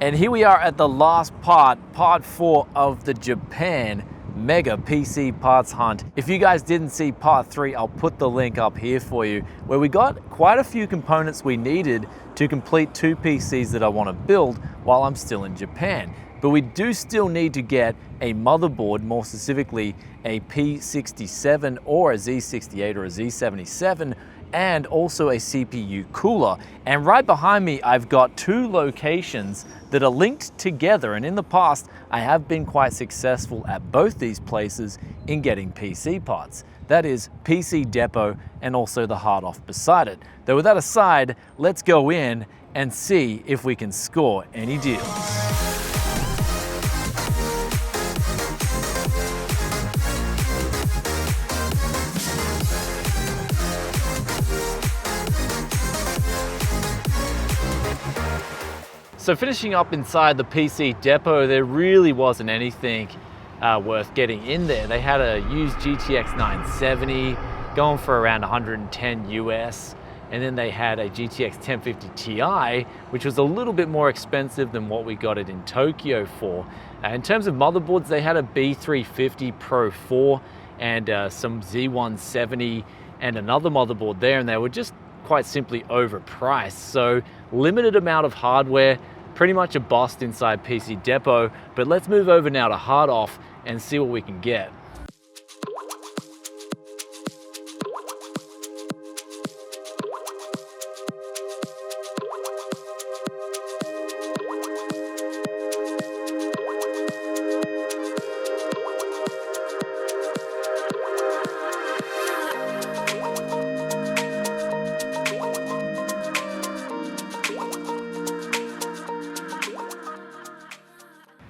And here we are at the last part 4 of the Japan Mega PC Parts Hunt. If you guys didn't see part 3, I'll put the link up here for you, where we got quite a few components we needed to complete 2 PCs that I want to build while I'm still in Japan. But we do still need to get a motherboard, more specifically a P67 or a Z68 or a Z77, and also a CPU cooler. And right behind me, I've got 2 locations that are linked together. And in the past, I have been quite successful at both these places in getting PC parts. That is PC Depot and also the hard off beside it. Though with that aside, let's go in and see if we can score any deals. So finishing up inside the PC Depot, there really wasn't anything worth getting in there. They had a used GTX 970 going for around 110 US, and then they had a GTX 1050 Ti, which was a little bit more expensive than what we got it in Tokyo for. In terms of motherboards, they had a B350 Pro 4 and some Z170 and another motherboard there, and they were just quite simply overpriced. So limited amount of hardware, pretty much a bust inside PC Depot. But let's move over now to hard off and see what we can get.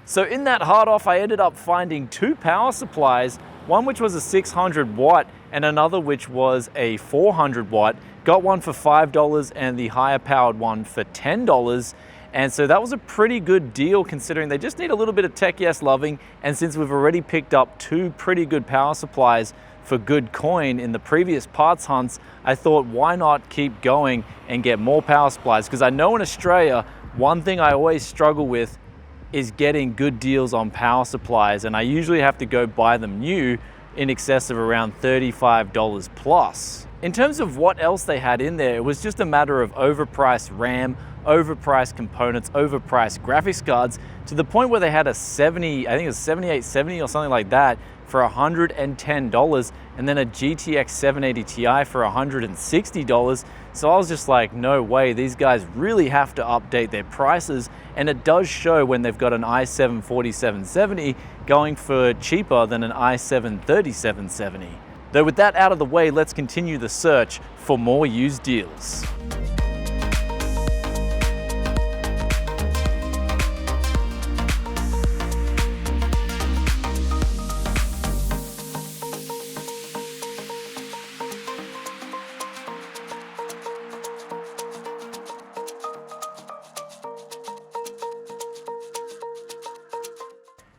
So in that hard off, I ended up finding 2 power supplies, one which was a 600 watt and another which was a 400 watt. Got one for $5 and the higher powered one for $10. And so that was a pretty good deal considering they just need a little bit of tech yes loving. And since we've already picked up 2 pretty good power supplies for good coin in the previous parts hunts, I thought why not keep going and get more power supplies? Because I know in Australia, one thing I always struggle with is getting good deals on power supplies, and I usually have to go buy them new in excess of around $35 plus. In terms of what else they had in there, it was just a matter of overpriced RAM, overpriced components, overpriced graphics cards, to the point where they had a 70, I think it was 7870 or something like that, for $110, and then a GTX 780 Ti for $160. So I was just like, no way, these guys really have to update their prices. And it does show when they've got an i7 4770 going for cheaper than an i7 3770. Though with that out of the way, let's continue the search for more used deals.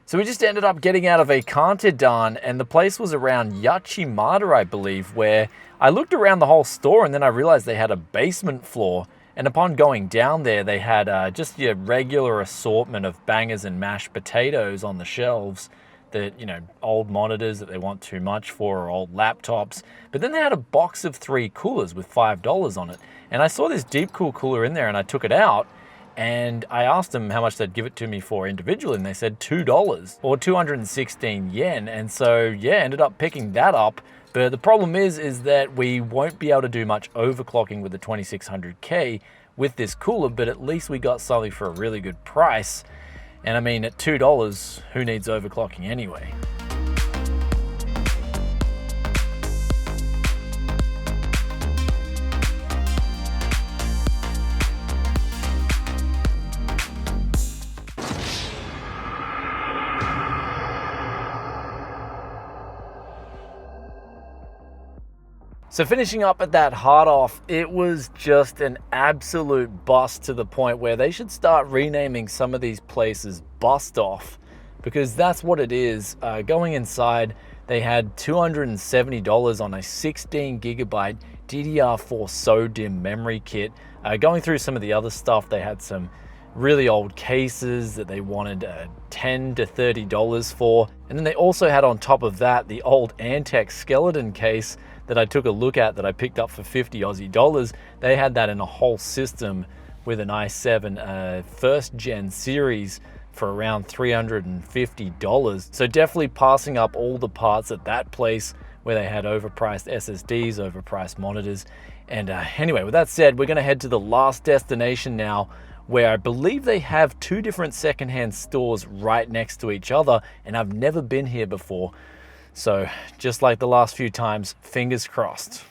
So we just ended up getting out of a Kantedan, and the place was around Yachimata, I believe, where I looked around the whole store and then I realized they had a basement floor. And upon going down there, they had just your regular assortment of bangers and mashed potatoes on the shelves that, you know, old monitors that they want too much for, or old laptops. But then they had a box of 3 coolers with $5 on it. And I saw this deep cool cooler in there and I took it out. And I asked them how much they'd give it to me for individually, and they said $2 or 216 yen. And so, yeah, ended up picking that up. But the problem is that we won't be able to do much overclocking with the 2600K with this cooler, but at least we got something for a really good price. And I mean, at $2, who needs overclocking anyway? So finishing up at that hard off, it was just an absolute bust, to the point where they should start renaming some of these places Bust Off, because that's what it is. Going inside, they had $270 on a 16 gigabyte DDR4 SO-DIMM memory kit. Going through some of the other stuff, they had some really old cases that they wanted $10 to $30 for. And then they also had on top of that the old Antec skeleton case that I took a look at that I picked up for 50 Aussie dollars. They had that in a whole system with an i7 first gen series for around $350. So definitely passing up all the parts at that place where they had overpriced SSDs, overpriced monitors. And anyway, with that said, we're gonna head to the last destination now, where I believe they have two different secondhand stores right next to each other, and I've never been here before. So just like the last few times, fingers crossed.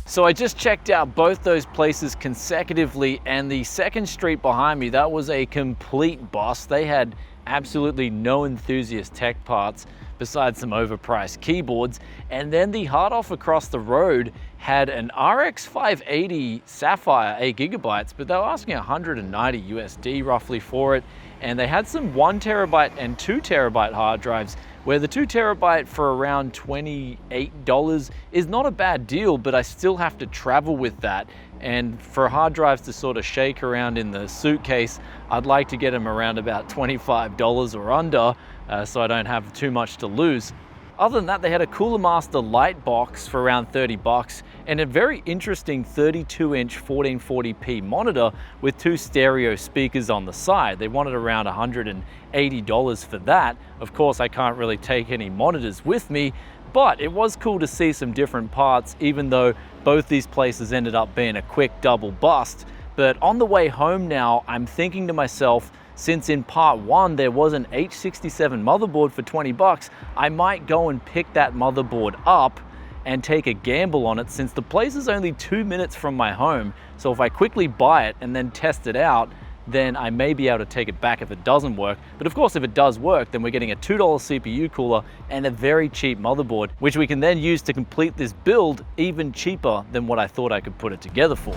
So I just checked out both those places consecutively, and the second street behind me, that was a complete bust. They had absolutely no enthusiast tech parts besides some overpriced keyboards. And then the hard off across the road had an RX 580 Sapphire 8GB, but they were asking 190 USD roughly for it. And they had some 1TB and 2TB hard drives, where the 2TB for around $28 is not a bad deal, but I still have to travel with that. And for hard drives to sort of shake around in the suitcase, I'd like to get them around about $25 or under, so I don't have too much to lose. Other than that, they had a Cooler Master light box for around 30 bucks and a very interesting 32-inch 1440p monitor with two stereo speakers on the side. They wanted around $180 for that. Of course, I can't really take any monitors with me, but it was cool to see some different parts, even though both these places ended up being a quick double bust. But on the way home now, I'm thinking to myself, since in part one there was an H67 motherboard for 20 bucks, I might go and pick that motherboard up and take a gamble on it, since the place is only 2 minutes from my home. So if I quickly buy it and then test it out, then I may be able to take it back if it doesn't work. But of course, if it does work, then we're getting a $2 CPU cooler and a very cheap motherboard, which we can then use to complete this build even cheaper than what I thought I could put it together for.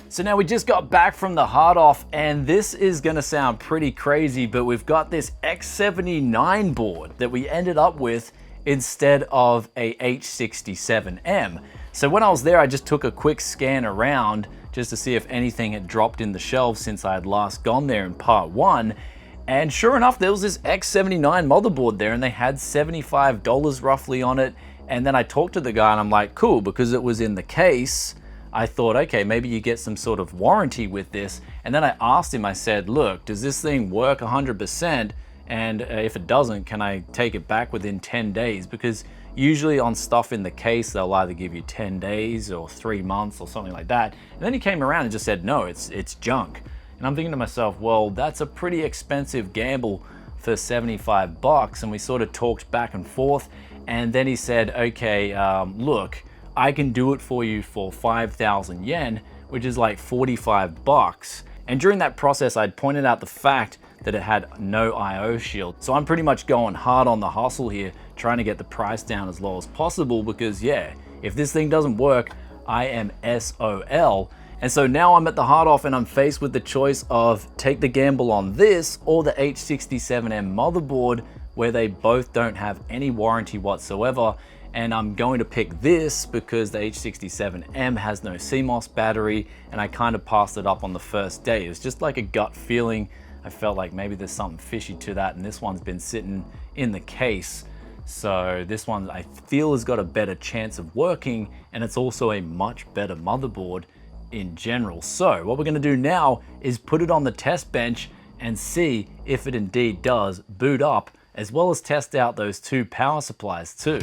So now we just got back from the hard off, and this is gonna sound pretty crazy, but we've got this X79 board that we ended up with instead of a H67M. So when I was there, I just took a quick scan around just to see if anything had dropped in the shelves since I had last gone there in part one. And sure enough, there was this X79 motherboard there, and they had $75 roughly on it. And then I talked to the guy and I'm like, cool, because it was in the case, I thought, okay, maybe you get some sort of warranty with this. And then I asked him, I said, look, does this thing work 100%? And if it doesn't, can I take it back within 10 days? Because usually on stuff in the case, they'll either give you 10 days or 3 months or something like that. And then he came around and just said, no, it's junk. And I'm thinking to myself, well, that's a pretty expensive gamble for 75 bucks. And we sort of talked back and forth. And then he said, okay, look, I can do it for you for 5,000 yen, which is like 45 bucks. And during that process, I'd pointed out the fact that it had no IO shield. So I'm pretty much going hard on the hustle here, trying to get the price down as low as possible, because yeah, if this thing doesn't work, I am SOL. And so now I'm at the hard off and I'm faced with the choice of take the gamble on this or the H67M motherboard, where they both don't have any warranty whatsoever. And I'm going to pick this because the H67M has no CMOS battery, and I kind of passed it up on the first day. It was just like a gut feeling. I felt like maybe there's something fishy to that, and this one's been sitting in the case. So this one I feel has got a better chance of working, and it's also a much better motherboard in general. So what we're gonna do now is put it on the test bench and see if it indeed does boot up, as well as test out those two power supplies too.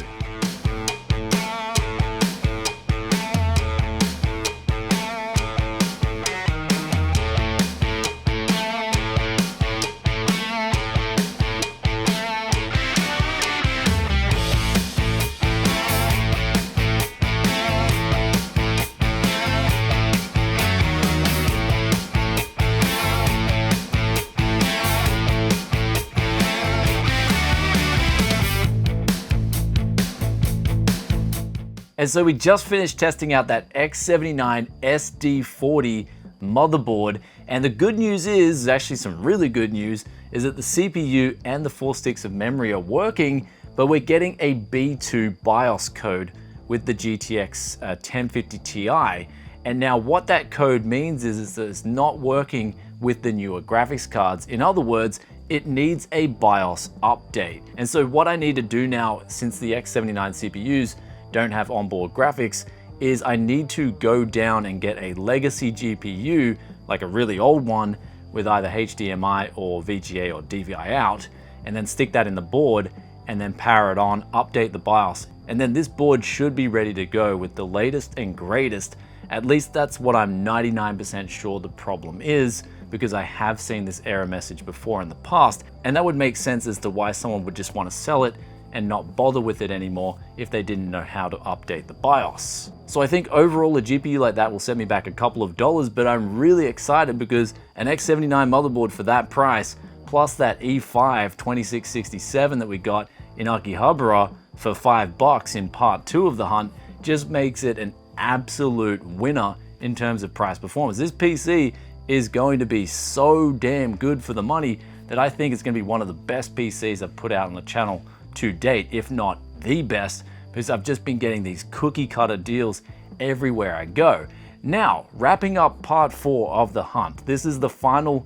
And so we just finished testing out that X79 SD40 motherboard. And the good news is, actually some really good news, is that the CPU and the 4 sticks of memory are working, but we're getting a B2 BIOS code with the GTX 1050 Ti. And now what that code means is that it's not working with the newer graphics cards. In other words, it needs a BIOS update. And so what I need to do now, since the X79 CPUs don't have onboard graphics, is I need to go down and get a legacy GPU, like a really old one, with either HDMI or VGA or DVI out, and then stick that in the board and then power it on, update the BIOS. And then this board should be ready to go with the latest and greatest. At least that's what I'm 99% sure the problem is, because I have seen this error message before in the past, and that would make sense as to why someone would just want to sell it and not bother with it anymore if they didn't know how to update the BIOS. So I think overall a GPU like that will set me back a couple of dollars, but I'm really excited because an X79 motherboard for that price, plus that E5 2667 that we got in Akihabara for $5 in part 2 of the hunt, just makes it an absolute winner in terms of price performance. This PC is going to be so damn good for the money that I think it's going to be one of the best PCs I've put out on the channel to date, if not the best, because I've just been getting these cookie cutter deals everywhere I go. Now, wrapping up part 4 of the hunt, this is the final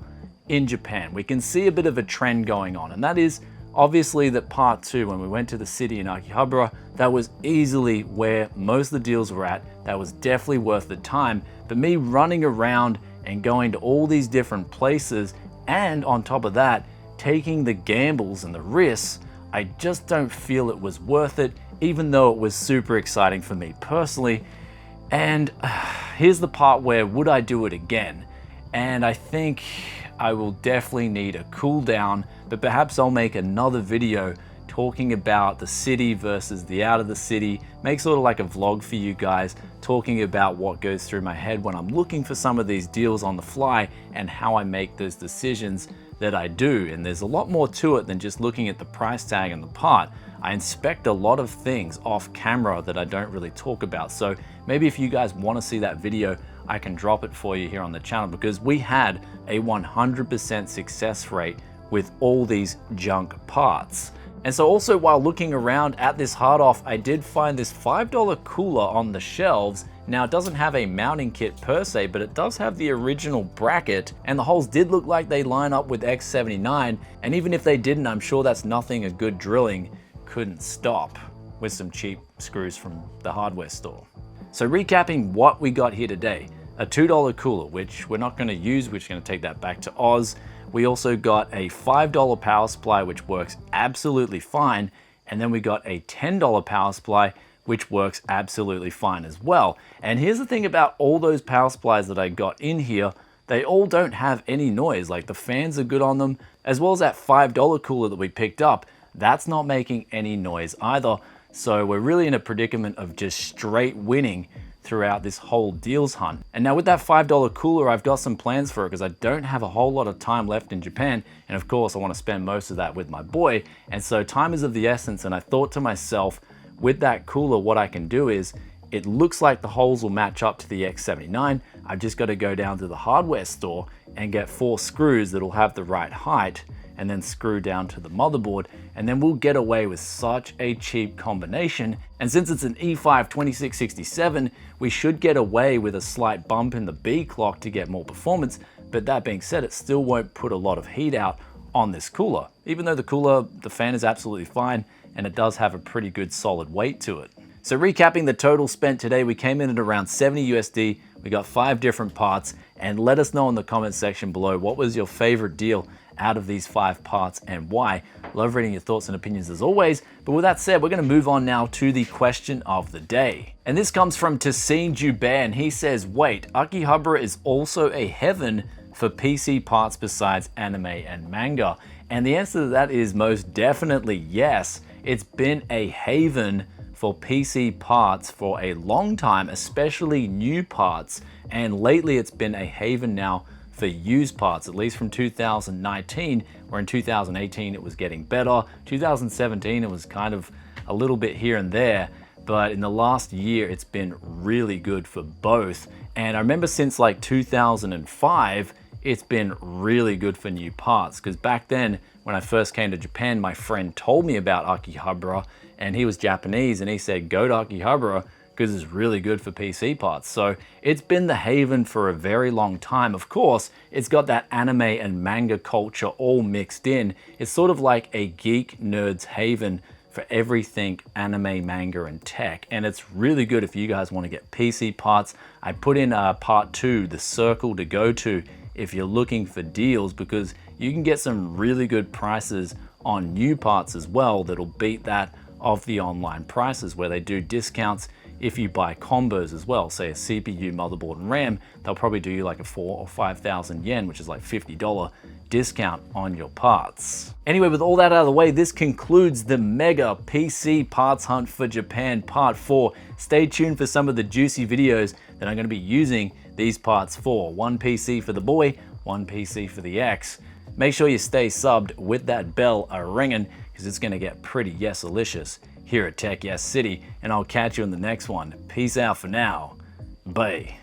in Japan. We can see a bit of a trend going on, and that is obviously that part 2, when we went to the city in Akihabara, that was easily where most of the deals were at. That was definitely worth the time. But me running around and going to all these different places, and on top of that, taking the gambles and the risks, I just don't feel it was worth it, even though it was super exciting for me personally. And here's the part where, would I do it again? And I think I will definitely need a cool down, but perhaps I'll make another video talking about the city versus the out of the city, make sort of like a vlog for you guys, talking about what goes through my head when I'm looking for some of these deals on the fly and how I make those decisions that I do. And there's a lot more to it than just looking at the price tag and the part. I inspect a lot of things off camera that I don't really talk about. So maybe if you guys want to see that video, I can drop it for you here on the channel, because we had a 100% success rate with all these junk parts. And so also, while looking around at this hard off, I did find this $5 cooler on the shelves. Now, it doesn't have a mounting kit per se, but it does have the original bracket, and the holes did look like they line up with X79, and even if they didn't, I'm sure that's nothing a good drilling couldn't stop with some cheap screws from the hardware store. So recapping what we got here today, a $2 cooler, which we're not gonna use, we're just gonna take that back to Oz. We also got a $5 power supply, which works absolutely fine. And then we got a $10 power supply, which works absolutely fine as well. And here's the thing about all those power supplies that I got in here, they all don't have any noise. Like, the fans are good on them, as well as that $5 cooler that we picked up. That's not making any noise either. So we're really in a predicament of just straight winning throughout this whole deals hunt. And now with that $5 cooler, I've got some plans for it, because I don't have a whole lot of time left in Japan. And of course, I want to spend most of that with my boy. And so time is of the essence. And I thought to myself, with that cooler, what I can do is, it looks like the holes will match up to the X79. I've just got to go down to the hardware store and get 4 screws that'll have the right height, and then screw down to the motherboard, and then we'll get away with such a cheap combination. And since it's an E5 2667, we should get away with a slight bump in the B clock to get more performance. But that being said, it still won't put a lot of heat out on this cooler, even though the fan is absolutely fine, and it does have a pretty good solid weight to it. So recapping the total spent today, we came in at around 70 USD. We got 5 different parts, and let us know in the comment section below, what was your favorite deal out of these 5 parts and why. Love reading your thoughts and opinions as always. But with that said, we're going to move on now to the question of the day. And this comes from Tassine Juban. He says, wait, Akihabara is also a heaven for PC parts besides anime and manga? And the answer to that is most definitely yes. It's been a haven for PC parts for a long time, especially new parts. And lately it's been a haven now for used parts, at least from 2019, where in 2018 it was getting better. 2017 it was kind of a little bit here and there, but in the last year it's been really good for both. And I remember since like 2005, it's been really good for new parts, because back then when I first came to Japan, my friend told me about Akihabara, and he was Japanese, and he said go to Akihabara because it's really good for PC parts. So it's been the haven for a very long time. Of course, it's got that anime and manga culture all mixed in. It's sort of like a geek nerd's haven for everything anime, manga, and tech. And it's really good if you guys want to get PC parts. I put in part 2, the circle to go to, if you're looking for deals, because you can get some really good prices on new parts as well that'll beat that of the online prices, where they do discounts if you buy combos as well. Say a CPU, motherboard, and RAM, they'll probably do you like a 4,000 or 5,000 yen, which is like $50 discount on your parts. Anyway, with all that out of the way, this concludes the mega PC parts hunt for Japan part 4. Stay tuned for some of the juicy videos that I'm going to be using these parts for. One PC for the boy, one PC for the X. Make sure you stay subbed with that bell a-ringing, because it's going to get pretty yes-alicious here at Tech Yes City, and I'll catch you in the next one. Peace out for now. Bye.